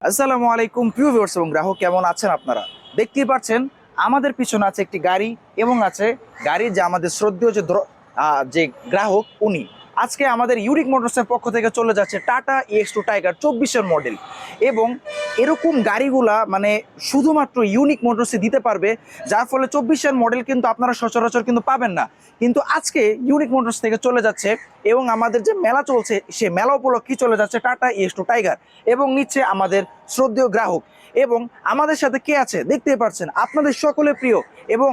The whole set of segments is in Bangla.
আসসালামু আলাইকুম প্রিয় ভিউয়ার্স এবং গ্রাহক, কেমন আছেন আপনারা? দেখতেই পাচ্ছেন আমাদের পিছনে আছে একটি গাড়ি এবং আছে গাড়ি যে আমাদের শ্রদ্ধেয় যে গ্রাহক উনি আজকে আমাদের ইউনিক মোটরসের পক্ষ থেকে চলে যাচ্ছে টাটা EX2 টাইগার 24-এর মডেল। এবং এরকম গাড়িগুলা মানে শুধুমাত্র ইউনিক মোটরসে দিতে পারবে, যার ফলে 24-এর মডেল কিন্তু আপনারা সচরাচর কিন্তু পাবেন না। কিন্তু আজকে ইউনিক মোটরস থেকে চলে যাচ্ছে এবং আমাদের যে মেলা চলছে সে মেলা উপলক্ষে চলে যাচ্ছে টাটা EX2 টাইগার এবং নিচ্ছে আমাদের শ্রদ্ধেয় গ্রাহক। এবং আমাদের সাথে কে আছে দেখতেই পাচ্ছেন, আপনাদের সকলে প্রিয় এবং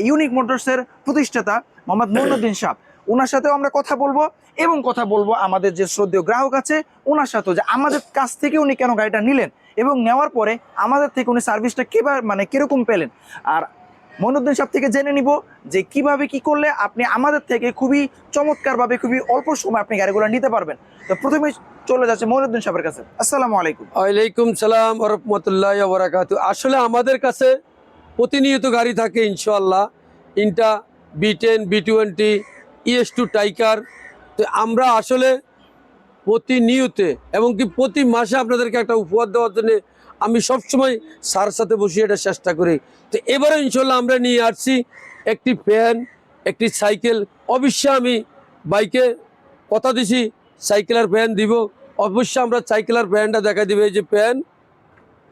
ইউনিক মোটরসের প্রতিষ্ঠাতা মোহাম্মদ মঈনুদ্দিন সাহেব। ওনার সাথেও আমরা কথা বলবো এবং কথা বলবো আমাদের যে শ্রদ্ধেয় গ্রাহক আছে ওনার সাথেও, যে আমাদের কাছ থেকে উনি কেন গাড়িটা নিলেন এবং নেওয়ার পরে আমাদের থেকে উনি সার্ভিসটা কিরকম পেলেন। আর মঈনুদ্দিন সাহেব থেকে জেনে নিব যে কিভাবে কি করলে আপনি আমাদের থেকে খুবই চমৎকারভাবে খুবই অল্প সময় আপনি গাড়িগুলো নিতে পারবেন। তো প্রথমে চলে যাচ্ছে মঈনুদ্দিন সাহেবের কাছে। আসসালামু আলাইকুম। ওয়ালাইকুম সালাম ওয়া রাহমাতুল্লাহি ওয়া বারাকাতুহু। আসলে আমাদের কাছে প্রতিনিয়ত গাড়ি থাকে ইনশাআল্লাহ, ইন্টা B10 B20 EX2 টাইগার। তো আমরা আসলে প্রতিনিয়ত এবং কি প্রতি মাসে আপনাদেরকে একটা উপহার দেওয়ার জন্য আমি সবসময় স্যার সাথে বসিয়ে এটা চেষ্টা করি। তো এবারে ইনশাআল্লাহ আমরা নিয়ে আসছি একটি ফ্যান, একটি সাইকেল। অবশ্যই আমি বাইকে কথা দিছি সাইকেলের ফ্যান দিব, অবশ্যই আমরা সাইকেলের ফ্যানটা দেখা দিবে। এই যে ফ্যান,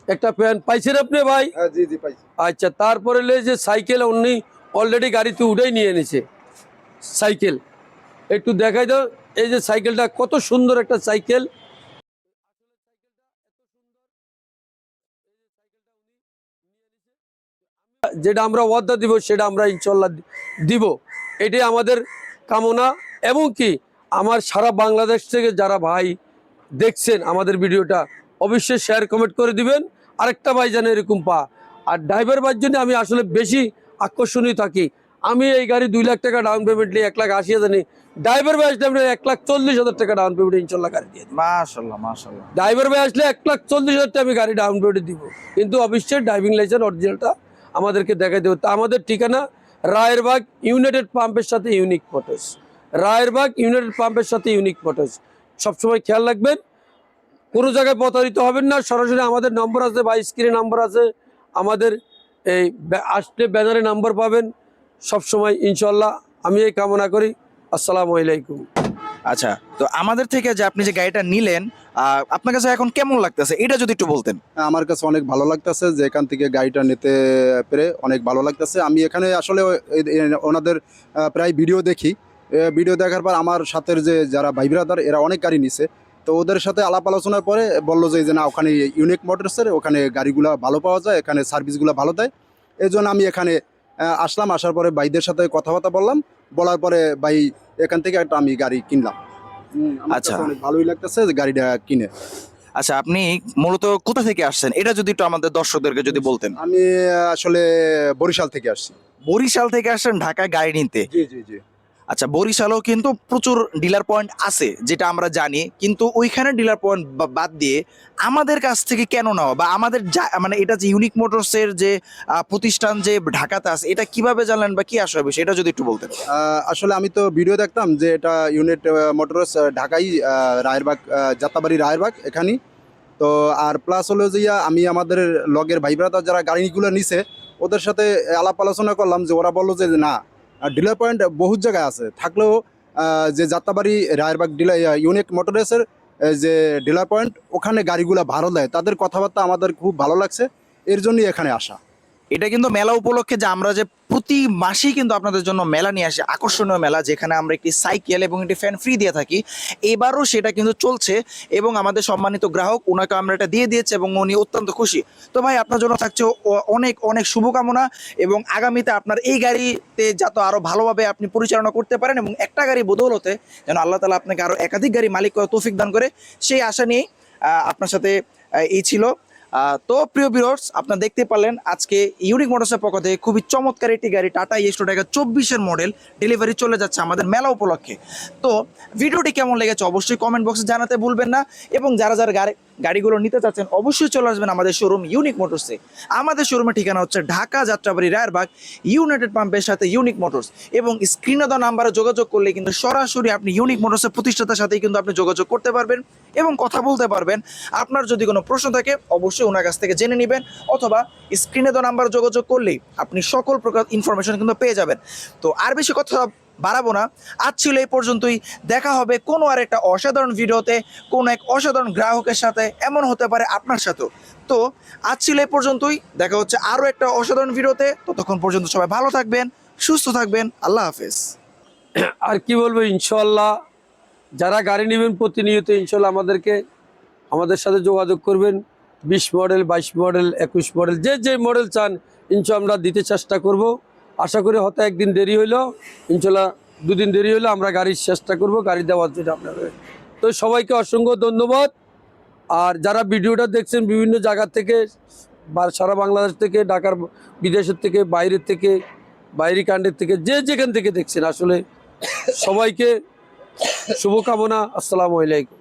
একটা ফ্যান পাইছেন আপনি ভাই? জি জি পাইছি। আচ্ছা, তারপরে যে সাইকেল উনি অলরেডি গাড়িতে উঠেই নিয়ে এনেছে সাইকেল, একটু দেখাই দাও। এই যে সাইকেলটা কত সুন্দর একটা সাইকেল। যেটা আমরা ওয়াদা দিব সেটা আমরা ইনশাল্লাহ দিব, এটাই আমাদের কামনা। এবং কি আমার সারা বাংলাদেশ থেকে যারা ভাই দেখছেন আমাদের ভিডিওটা অবশ্যই শেয়ার কমেন্ট করে দিবেন, আরেকটা ভাই যেন এরকম পা। আর ড্রাইভার ভাইয়ের জন্য আমি আসলে বেশি আকর্ষণীয় থাকি। আমি এই গাড়ি 2 লাখ টাকা ডাউন পেমেন্ট নিয়ে 1,80,000 নিই, ড্রাইভার ভাই আসলে আমরা 1,40,000 টাকা ডাউন পেমেন্ট ইনশাল্লাহ গাড়ি দিয়ে দিই। মাশাআল্লাহ মাশাআল্লাহ। ড্রাইভার ভাই আসলে 1,40,000 টাকা আমি গাড়ি ডাউন পেমেন্ট দিব, কিন্তু অবশ্যই ড্রাইভিং লাইসেন্স অরিজিনালটা আমাদেরকে দেখাই দেবো। তা আমাদের ঠিকানা রায়েরবাগ ইউনাইটেড পাম্পের সাথে ইউনিক মোটরস, রায়েরবাগ ইউনাইটেড পাম্পের সাথে ইউনিক মোটরস। সবসময় খেয়াল রাখবেন, কোনো জায়গায় প্রতারিত হবেন না। সরাসরি আমাদের নম্বর আছে বা স্ক্রিনে নাম্বার আছে, আমাদের এই আসলে ব্যানারে নাম্বার পাবেন সবসময় ইনশাল্লাহ। আমি এই কামনা করি। আসসালামু আলাইকুম। আচ্ছা, তো আমাদের থেকে যে আপনি যে গাড়িটা নিলেন আপনার কাছে এখন কেমন লাগতেছে এটা যদি একটু বলতেন। আমার কাছে অনেক ভালো লাগতেছে যে এখান থেকে গাড়িটা নিতে পেরে অনেক ভালো লাগতেছে। আমি এখানে আসলে ওনাদের প্রায় ভিডিও দেখি। ভিডিও দেখার পর আমার সাথে যে যারা ভাই ব্রাদার এরা অনেক গাড়ি নিছে, তো ওদের সাথে আলাপ আলোচনার পরে বললো যে না ওখানে ইউনিক মোটরসের ওখানে গাড়িগুলো ভালো পাওয়া যায়, এখানে সার্ভিসগুলো ভালো দেয়। এই জন্য আমি এখানে আসলাম। আসার পরে ভাইদের সাথে কথাবার্তা বললাম, বলার পরে ভাই এখান থেকে একটা আমি গাড়ি কিনলাম। আমার আচ্ছা কাছে অনেক ভালোই লাগতেছে যে গাড়িটা কিনে। আচ্ছা, আপনি মূলত কোথা থেকে আসছেন এটা যদি একটু আমাদের দর্শকদেরকে যদি বলতেন। আমি আসলে বরিশাল থেকে আসছি। বরিশাল থেকে আসছেন ঢাকায় গাড়ি নিতে? জি জি জি। আচ্ছা, বরিশালেও কিন্তু প্রচুর ডিলার পয়েন্ট আছে যেটা আমরা জানি, কিন্তু ওইখানে ডিলার পয়েন্ট বাদ দিয়ে আমাদের কাছ থেকে কেন নেওয়া বা আমাদের মানে এটা যে ইউনিক মোটরসের যে প্রতিষ্ঠান যে ঢাকাতে আছে এটা কিভাবে জানলেন বা কি আসবে সেটা যদি একটু বলতেন। আসলে আমি তো ভিডিও দেখতাম যে এটা ইউনিট মোটরস ঢাকাই, রায়েরবাগ, যাত্রাবাড়ি রায়েরবাগ এখানেই তো। আর প্লাস হলো যে আমি আমাদের লগের ভাই ব্রাদার যারা গাড়িগুলো নিছে ওদের সাথে আলাপ আলোচনা করলাম, যে ওরা বললো যে না ডিলার পয়েন্ট বহুত জায়গায় আছে, থাকলেও যে যাত্রাবাড়ি রায়েরবাগ ডিলার ইউনিক মোটরসের যে ডিলার পয়েন্ট ওখানে গাড়িগুলো ভালো দেয়। তাদের কথাবার্তা আমাদের খুব ভালো লাগছে, এর জন্যই এখানে আসা। এটা কিন্তু মেলা উপলক্ষে যে আমরা যে প্রতি মাসেই কিন্তু আপনাদের জন্য মেলা নিয়ে আসি, আকর্ষণীয় মেলা, যেখানে আমরা একটি সাইকেল এবং একটি ফ্যান ফ্রি দিয়ে থাকি। এবারও সেটা কিন্তু চলছে এবং আমাদের সম্মানিত গ্রাহক ওনাকে আমরা এটা দিয়ে দিয়েছি এবং উনি অত্যন্ত খুশি। তো ভাই, আপনার জন্য থাকছে অনেক অনেক শুভকামনা এবং আগামীতে আপনার এই গাড়িতে যাতে আরও ভালোভাবে আপনি পরিচালনা করতে পারেন এবং একটা গাড়ি বদৌলতে যেন আল্লাহ তাআলা আপনাকে আরও একাধিক গাড়ি মালিক করে তৌফিক দান করে, সেই আশা নিয়েই আপনার সাথে এই ছিল। তো প্রিয় ভিউয়ার্স, আপনারা দেখতে পারলেন আজকে ইউনিক মোটরসের পক্ষ থেকে খুবই চমৎকার একটি গাড়ি টাটা EX2 টাইগার 24-এর মডেল ডেলিভারি চলে যাচ্ছে আমাদের মেলা উপলক্ষে। তো ভিডিওটি কেমন লেগেছে অবশ্যই কমেন্ট বক্সে জানাতে ভুলবেন না এবং যারা যারা গাড়িগুলো নিতে চাচ্ছেন অবশ্যই চলে আসবেন আমাদের শোরুম ইউনিক মোটরসে। আমাদের শোরুমের ঠিকানা হচ্ছে ঢাকা যাত্রাবাড়ি রায়েরবাগ ইউনাইটেড পাম্পের সাথে ইউনিক মোটরস, এবং স্ক্রিনে দেওয়া নাম্বারে যোগাযোগ করলে কিন্তু সরাসরি আপনি ইউনিক মোটরসের প্রতিষ্ঠাতার সাথেই কিন্তু আপনি যোগাযোগ করতে পারবেন এবং কথা বলতে পারবেন। আপনার যদি কোনো প্রশ্ন থাকে অবশ্যই ওনার কাছ থেকে জেনে নেবেন, অথবা স্ক্রিনে দেওয়া নাম্বারে যোগাযোগ করলেই আপনি সকল প্রকার ইনফরমেশন কিন্তু পেয়ে যাবেন। তো আর বেশি কথা বাড়াবো না, আজ ছিল এই পর্যন্তই। দেখা হবে কোনো আর একটা অসাধারণ ভিডিওতে, কোনো এক অসাধারণ গ্রাহকের সাথে, এমন হতে পারে আপনার সাথেও। তো আজ ছিল এই পর্যন্তই, দেখা হচ্ছে আরও একটা অসাধারণ ভিডিওতে। ততক্ষণ পর্যন্ত সবাই ভালো থাকবেন, সুস্থ থাকবেন, আল্লাহ হাফেজ। আর কি বলবো, ইনশাল্লাহ যারা গাড়ি নেবেন প্রতিনিয়ত ইনশাল্লাহ আমাদের সাথে যোগাযোগ করবেন। 20 মডেল, 22 মডেল, 21 মডেল, যে মডেল চান ইনশাল্লাহ আমরা দিতে চেষ্টা করব। আশা করি হয়তো একদিন দেরি হইলো, ইনশাল্লাহ 2 দিন দেরি হইলো আমরা গাড়ির চেষ্টা করব গাড়ি দেওয়ার জন্য আপনাদের। তো সবাইকে অসংখ্য ধন্যবাদ। আর যারা ভিডিওটা দেখছেন বিভিন্ন জায়গা থেকে, বা সারা বাংলাদেশ থেকে, ঢাকার বিদেশের থেকে, বাইরের থেকে, বাইরে কান্ডের থেকে, যেখান থেকে দেখছেন আসলে সবাইকে শুভকামনা। আসসালামু আলাইকুম।